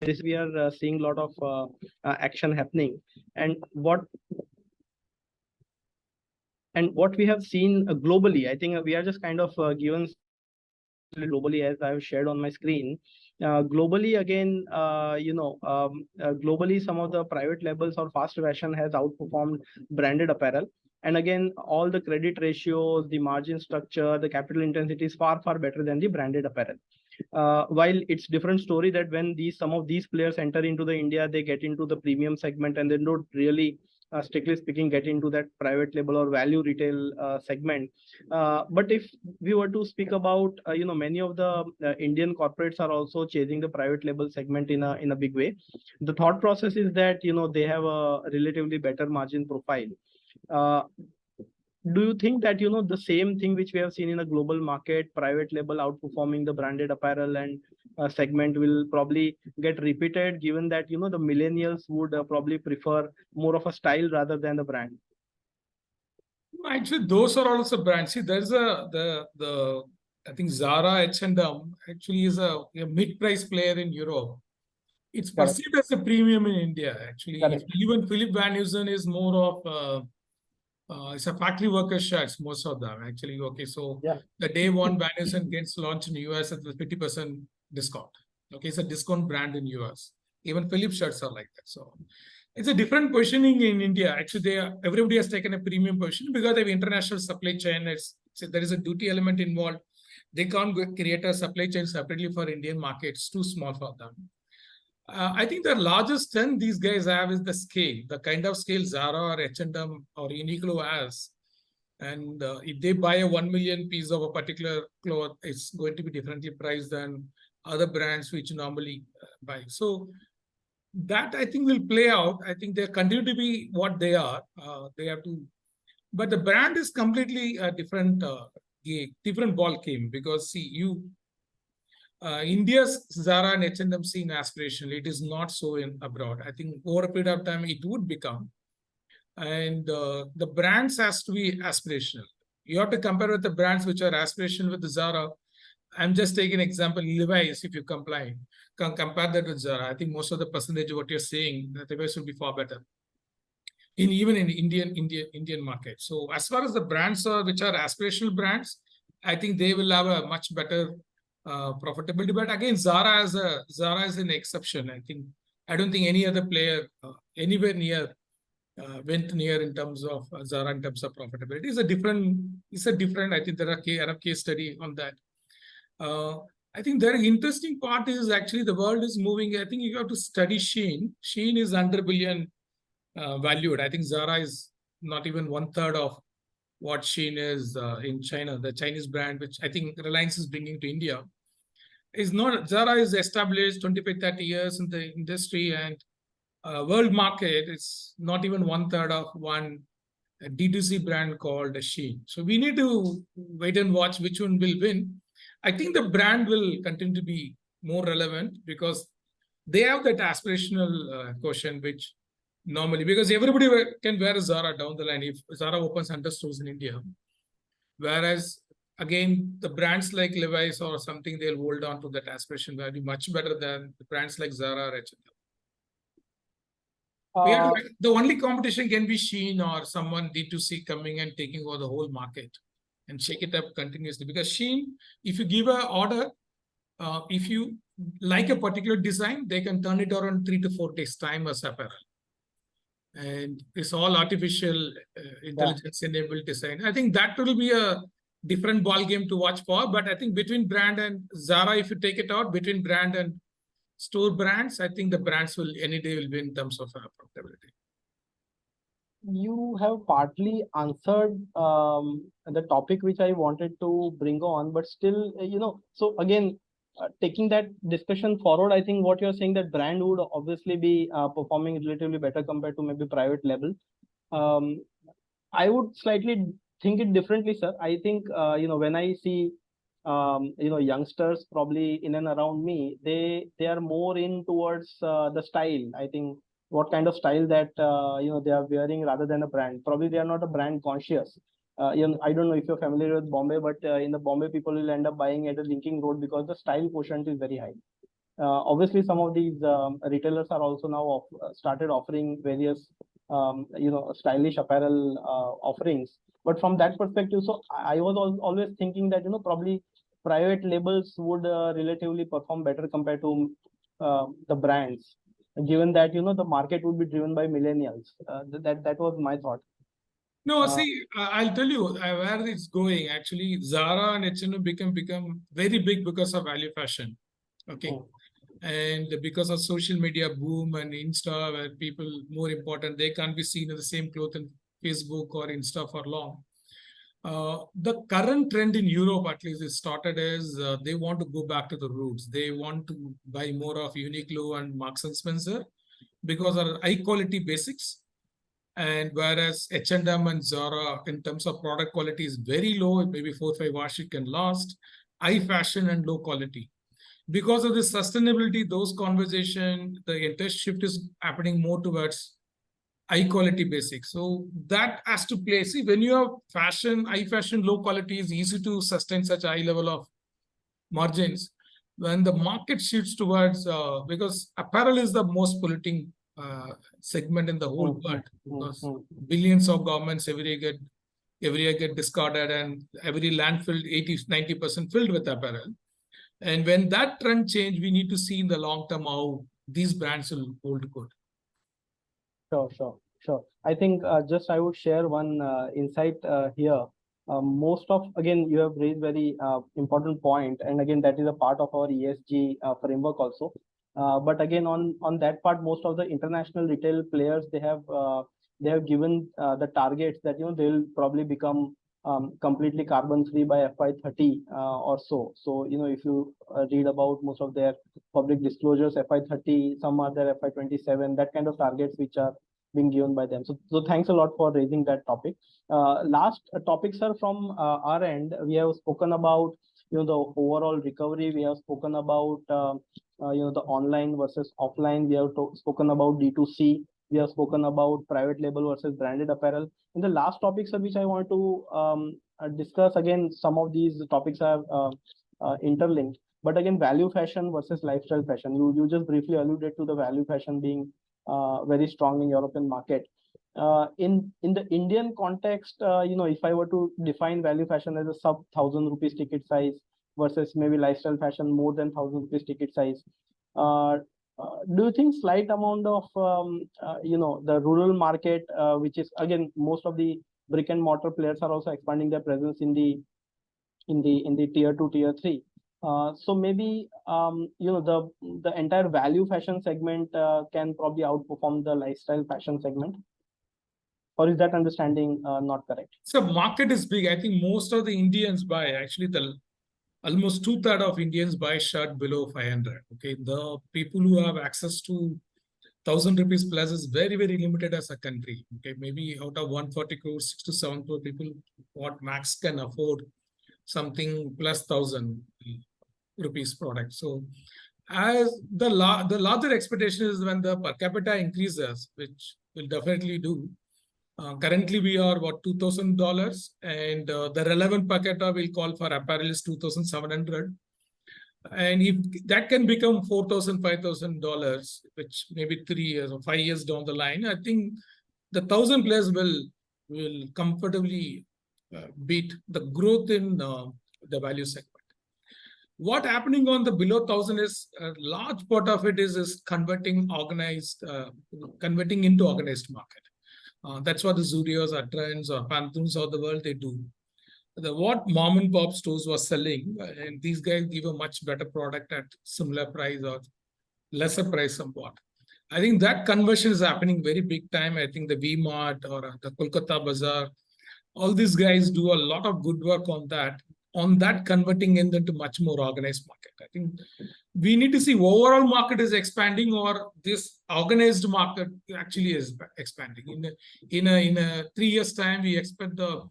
this we are seeing a lot of action happening. And what we have seen globally, I think we are just kind of given globally, as I have shared on my screen. Globally, again, globally, some of the private labels or fast fashion has outperformed branded apparel. And again, all the credit ratios, the margin structure, the capital intensity is far, far better than the branded apparel. While it's different story that when some of these players enter into the India, they get into the premium segment and they don't really, strictly speaking, get into that private label or value retail segment. But if we were to speak about, many of the Indian corporates are also chasing the private label segment in a big way. The thought process is that, they have a relatively better margin profile. Do you think that, the same thing which we have seen in a global market, private label outperforming the branded apparel and segment will probably get repeated, given that, the millennials would probably prefer more of a style rather than the brand? Actually, those are also brands. See, there's I think Zara, H&M actually is a mid-price player in Europe. It's perceived as a premium in India, actually. Even Philip Van Heusen is more of it's a factory worker shirts, most of them actually. Okay, so the day one Van Heusen gets launched in US at the 50% discount. Okay, it's a discount brand in US. Even Philip shirts are like that. So It's a different positioning in India. Actually, everybody has taken a premium position because they have international supply chain. There is a duty element involved. They can't create a supply chain separately for Indian market. It's too small for them. I think the largest strength these guys have is the scale, the kind of scale Zara or H&M or Uniqlo has. And if they buy a 1 million piece of a particular cloth, it's going to be differently priced than other brands which normally buy. So that I think will play out. I think they continue to be what they are. They have to, but the brand is completely a different ball game, because see, India's Zara and H&M seen aspirational. It is not so in abroad. I think over a period of time it would become, and the brands has to be aspirational. You have to compare with the brands which are aspirational with the Zara. I'm just taking an example, Levi's, if you compare that with Zara, I think most of the percentage of what you're saying, Levi's will be far better. Even in Indian market. So as far as the brands are, which are aspirational brands, I think they will have a much better profitability. But again, Zara is an exception. I don't think any other player anywhere near went near in terms of Zara in terms of profitability. It's a different. I think there are case study on that. I think the interesting part is actually the world is moving. I think you have to study Shein. Shein is under billion valued. I think Zara is not even 1/3 of what Shein is in China. The Chinese brand, which I think Reliance is bringing to India, is not. Zara is established 25, 30 years in the industry, and world market is not even 1/3 of one D2C brand called Shein. So we need to wait and watch which one will win. I think the brand will continue to be more relevant because they have that aspirational quotient, which normally, because everybody can wear a Zara down the line if Zara opens 100 stores in India. Whereas, again, the brands like Levi's or something, they'll hold on to that aspiration value much better than the brands like Zara or H&M. The only competition can be Shein or someone D2C coming and taking over the whole market and shake it up continuously. Because Shein, if you give an order, if you like a particular design, they can turn it around 3 to 4 days time as Apparel. And it's all artificial intelligence-enabled design. I think that will be a different ball game to watch for. But I think between brand and Zara, if you take it out, between brand and store brands, I think the brands will any day will win in terms of profitability. You have partly answered the topic which I wanted to bring on, but still, so again, taking that discussion forward, I think what you're saying, that brand would obviously be performing relatively better compared to maybe private label. I would slightly think it differently, sir. I think, when I see, youngsters probably in and around me, they are more in towards the style. I think what kind of style that, they are wearing rather than a brand. Probably they are not a brand conscious. I don't know if you're familiar with Bombay, but in the Bombay, people will end up buying at a Linking Road because the style quotient is very high. Obviously, some of these retailers are also now started offering various, stylish apparel offerings. But from that perspective, so I was always thinking that, probably private labels would relatively perform better compared to the brands, given that, the market would be driven by millennials. That was my thought. No, see, I'll tell you where it's going. Actually, Zara and H&M become very big because of value fashion. Okay. And because of social media boom and Insta, where people more important, they can't be seen in the same clothes in Facebook or Insta for long. The current trend in Europe, at least, is started as they want to go back to the roots. They want to buy more of Uniqlo and Marks and Spencer because of high quality basics. And whereas H&M and Zara, in terms of product quality, is very low, maybe 4 or 5 wash it can last, high fashion and low quality. Because of the sustainability, those conversation, the entire shift is happening more towards high quality basics. So that has to play. See, when you have fashion, high fashion, low quality, is easy to sustain such a high level of margins. When the market shifts towards, because apparel is the most polluting segment in the whole world, because billions of governments every year get discarded, and every landfill 80-90% filled with apparel. And when that trend change, we need to see in the long term how these brands will hold good. Sure. I think just I would share one insight here. Most of, again, you have raised very important point, and again, that is a part of our ESG framework also. But again, on that part, most of the international retail players, they have given the targets that they'll probably become completely carbon free by FY30 or so. So if you read about most of their public disclosures, FY30, some are there FY27, that kind of targets which are being given by them. So thanks a lot for raising that topic. Last topic, sir, from our end, we have spoken about the overall recovery. We have spoken about the online versus offline. We have spoken about D2C. We have spoken about private label versus branded apparel. In the last topic, sir, which I want to discuss, again, some of these topics are interlinked. But again, value fashion versus lifestyle fashion. You just briefly alluded to the value fashion being very strong in European market. In the Indian context, if I were to define value fashion as a sub 1,000 rupees ticket size versus maybe lifestyle fashion more than 1,000 rupees ticket size, do you think slight amount of the rural market, which is again most of the brick and mortar players are also expanding their presence in the tier 2, tier 3. So maybe the entire value fashion segment can probably outperform the lifestyle fashion segment, or is that understanding not correct? So market is big. I think most of the Indians buy, actually almost 2/3 of Indians buy shirt below 500. Okay, the people who have access to 1,000 rupees plus is very, very limited as a country. Okay, maybe out of 140 crores, 6 to 7 crore people, what max can afford something plus 1,000 rupees product. So as the larger expectation is when the per capita increases, which will definitely do. Currently, we are what, $2,000, and the relevant per capita will call for apparel is 2,700. And if that can become $4,000, $5,000, which maybe 3 years or 5 years down the line, I think the 1,000 plus will comfortably beat the growth in the value segment. What happening on the below 1,000 is a large part of it is converting into organized market. That's what the Zudios or Trends or Pantheons of the world, they do. What mom and pop stores were selling, and these guys give a much better product at similar price or lesser price somewhat. I think that conversion is happening very big time. I think the V-Mart or the Kolkata Bazaar, all these guys do a lot of good work on that converting into much more organized market. I think we need to see overall market is expanding or this organized market actually is expanding. In a 3 years time, we expect the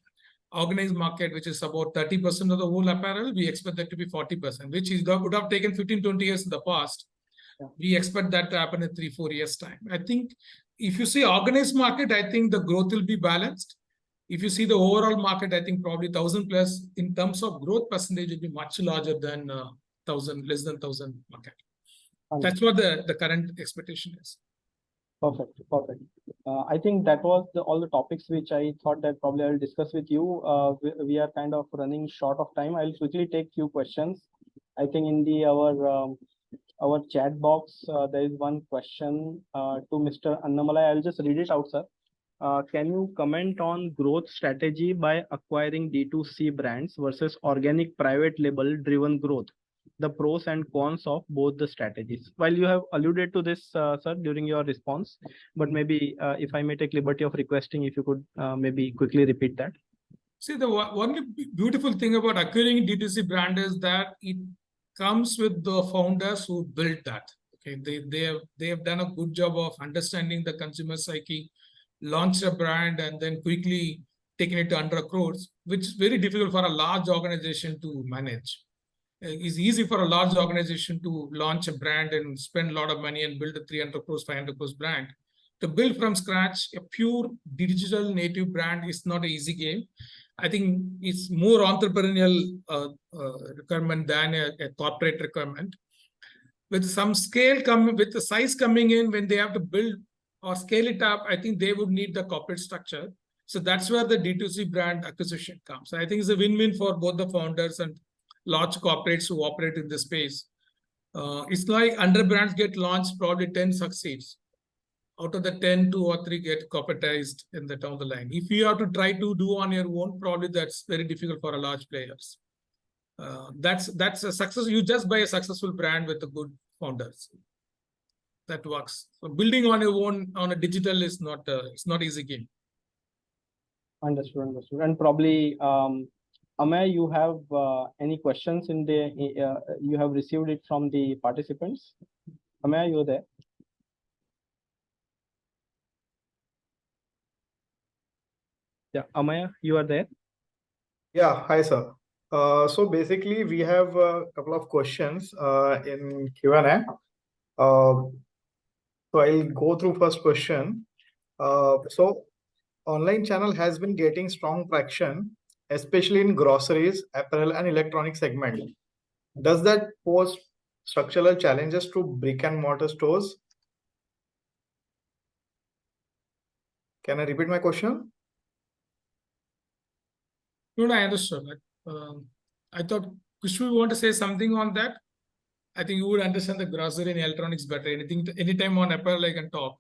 organized market, which is about 30% of the whole apparel, we expect that to be 40%, which would have taken 15-20 years in the past. Yeah. We expect that to happen in 3-4 years time. I think if you see organized market, I think the growth will be balanced. If you see the overall market, I think probably 1,000 plus in terms of growth percentage will be much larger than 1,000, less than 1,000 market. That's what the current expectation is. Perfect. I think that was all the topics which I thought that probably I'll discuss with you. We are kind of running short of time. I'll quickly take few questions. I think in our chat box, there is one question to Mr. Annamalai. I'll just read it out, sir. Can you comment on growth strategy by acquiring D2C brands versus organic private label driven growth? The pros and cons of both the strategies. While you have alluded to this, sir, during your response, but maybe if I may take liberty of requesting, if you could maybe quickly repeat that. See, the one beautiful thing about acquiring D2C brand is that it comes with the founders who built that. Okay, they have done a good job of understanding the consumer psyche, launched a brand, and then quickly taking it to 100 crores, which is very difficult for a large organization to manage. It's easy for a large organization to launch a brand and spend a lot of money and build a 300 crores, 500 crores brand. To build from scratch a pure digital native brand is not an easy game. I think it's more entrepreneurial requirement than a corporate requirement. With some scale coming, with the size coming in, when they have to build or scale it up, I think they would need the corporate structure. So that's where the D2C brand acquisition comes. I think it's a win-win for both the founders and large corporates who operate in this space. It's like 100 brands get launched, probably 10 succeeds. out of the 10, 2 or 3 get corporatized in the down the line. If you have to try to do on your own, probably that's very difficult for a large players. That's a success. You just buy a successful brand with a good founders. That works. So building on your own on a digital is not it's not easy game. Understood. And probably, Amay, you have any questions in the you have received it from the participants? Amay, you there? Yeah, Amaya, you are there. Yeah, hi sir. So basically we have a couple of questions in Q&A. So I'll go through first question. So online channel has been getting strong traction, especially in groceries, apparel, and electronic segment. Does that pose structural challenges to brick and mortar stores? Can I repeat my question? No, I understood. I thought, Kushbu, you want to say something on that? I think you would understand the grocery and electronics better. Anytime on apparel, I can talk.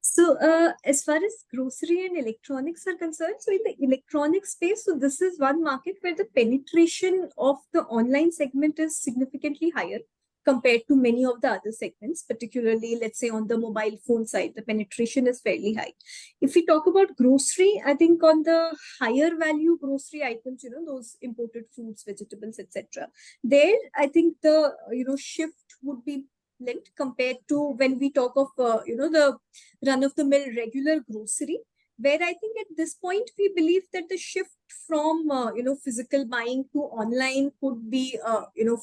So, as far as grocery and electronics are concerned, so in the electronic space, so this is one market where the penetration of the online segment is significantly higher compared to many of the other segments, particularly, let's say, on the mobile phone side, the penetration is fairly high. If we talk about grocery, I think on the higher value grocery items, those imported fruits, vegetables, etc., there, I think the, shift would be linked compared to when we talk of, the run-of-the-mill regular grocery, where I think at this point we believe that the shift from physical buying to online could be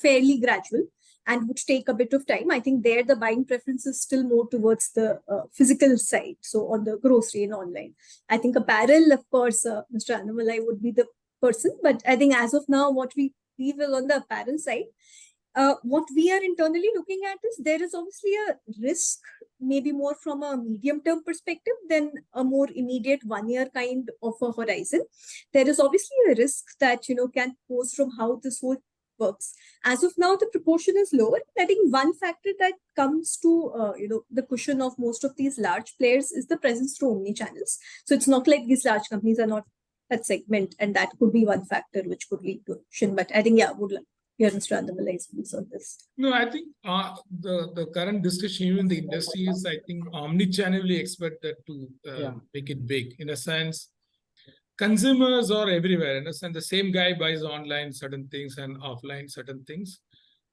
fairly gradual and would take a bit of time. I think there the buying preference is still more towards the physical side. So on the grocery and online, I think apparel, of course, Mr. Annamalai would be the person. But I think as of now, what we will on the apparel side, what we are internally looking at is there is obviously a risk, maybe more from a medium-term perspective than a more immediate one-year kind of a horizon. There is obviously a risk that, can pose from how this whole works. As of now, the proportion is lower. I think one factor that comes to, the cushion of most of these large players is the presence through omni-channels. So it's not like these large companies are not that segment, and that could be one factor which could lead to cushion. But I think, yeah, would like Mr. Annamalai's views on this. No, I think the current discussion even in the industry is, I think, omni-channel we expect that to make it big. In a sense, consumers are everywhere. In a sense, the same guy buys online certain things and offline certain things.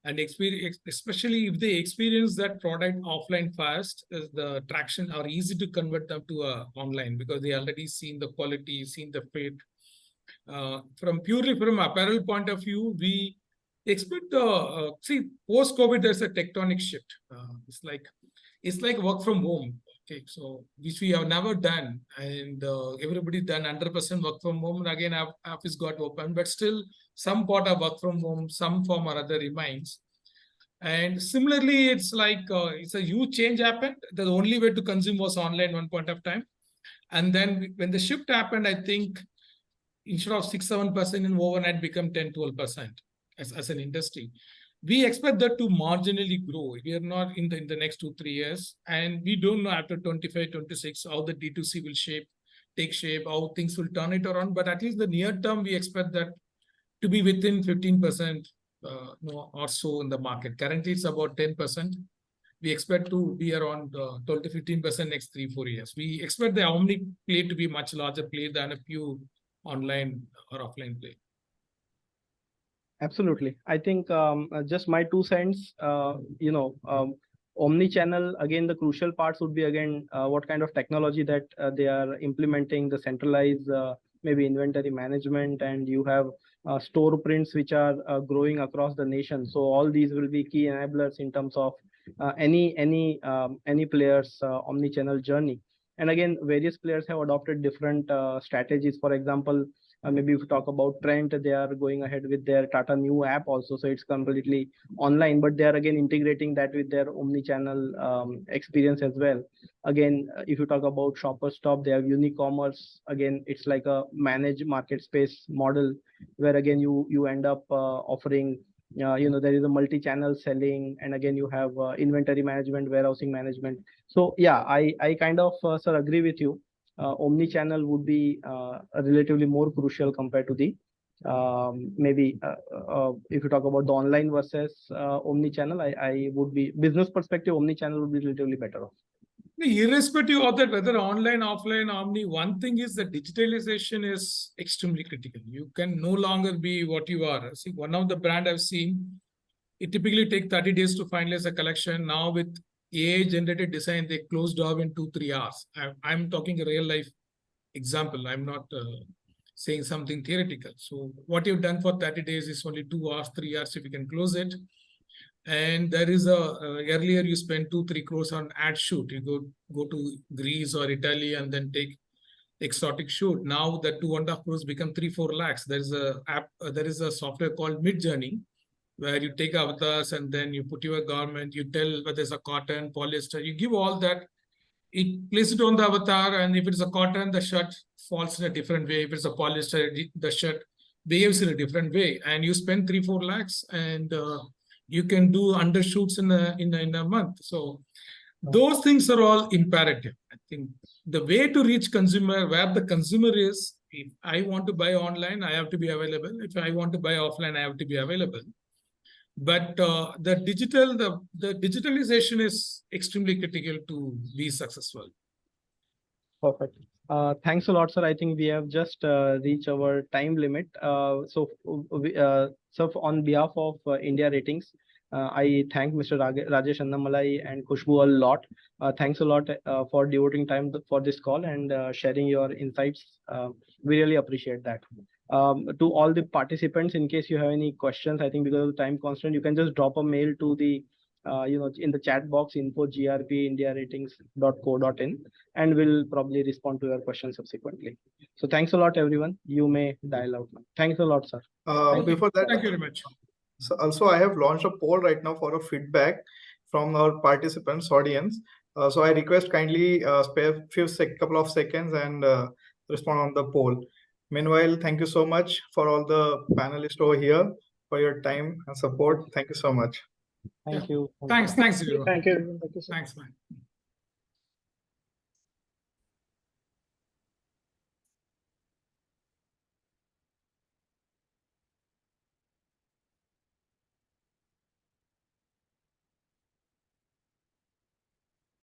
And especially if they experience that product offline fast, is the traction are easy to convert them to online because they already seen the quality, seen the fit. Purely from apparel point of view, we expect post-COVID there's a tectonic shift. It's like work from home. Okay, so which we have never done, and everybody done 100% work from home. And again, our office got open, but still some part of work from home, some form or other remains. And similarly, it's like it's a huge change happened. The only way to consume was online one point of time, and then when the shift happened, I think instead of 6-7% in overnight, become 10-12% as an industry. We expect that to marginally grow. We are not in the next 2-3 years, and we don't know after 25-26 how the D2C will take shape, how things will turn it around. But at least the near term, we expect that to be within 15% or so in the market. Currently, it's about 10%. We expect to be around 12-15% next 3-4 years. We expect the omni play to be much larger play than a few online or offline play. Absolutely. I think just my 2 cents, omni-channel, again, the crucial parts would be, again, what kind of technology that they are implementing, the centralized, maybe inventory management, and you have store prints which are growing across the nation. So all these will be key enablers in terms of any player's omni-channel journey. And again, various players have adopted different strategies. For example, maybe if you talk about Trent, they are going ahead with their Tata New app also. So it's completely online, but they are again integrating that with their omni-channel experience as well. Again, if you talk about Shopper Stop, they have Unicommerce. Again, it's like a managed market space model where again you end up offering there is a multi-channel selling, and again you have inventory management, warehousing management. So yeah, I kind of sir agree with you. Omni-channel would be relatively more crucial compared to the maybe if you talk about the online versus omni-channel, I would be business perspective, omni-channel would be relatively better off. Irrespective of that, whether online, offline, omni, one thing is that digitalization is extremely critical. You can no longer be what you are. See, one of the brand I've seen, it typically takes 30 days to finalize a collection. Now with AI-generated design, they close job in 2-3 hours. I'm talking a real life example. I'm not saying something theoretical. So what you've done for 30 days is only 2 hours, 3 hours if you can close it. And there is earlier you spent 2-3 crores on ad shoot. You go to Greece or Italy and then take exotic shoot. Now that 2.5 crores become 3-4 lakhs. There is a software called Midjourney, where you take avatars and then you put your garment, you tell whether it's a cotton, polyester, you give all that, it place it on the avatar, and if it's a cotton, the shirt falls in a different way. If it's a polyester, the shirt behaves in a different way, and you spend 3-4 lakhs, and you can do undershoots in a month. So those things are all imperative. I think the way to reach consumer, where the consumer is, if I want to buy online, I have to be available. If I want to buy offline, I have to be available. But the digitalization is extremely critical to be successful. Perfect. Thanks a lot, sir. I think we have just reached our time limit. So on behalf of India Ratings, I thank Mr. Rajesh Annamalai and Khushbu a lot. Thanks a lot for devoting time for this call and sharing your insights. We really appreciate that. To all the participants, in case you have any questions, I think because of the time constraint, you can just drop a mail to the in the chat box, info@grpindiaratings.co.in, and we'll probably respond to your questions subsequently. So thanks a lot, everyone. You may dial out now. Thanks a lot, sir. Before that, Thank you very much. So also I have launched a poll right now for a feedback from our participants audience. So I request kindly spare couple of seconds and respond on the poll. Meanwhile, thank you so much for all the panelists over here for your time and support. Thank you so much. Thank you. Thanks, everyone. Thank you. Thank you, sir. Thanks, man.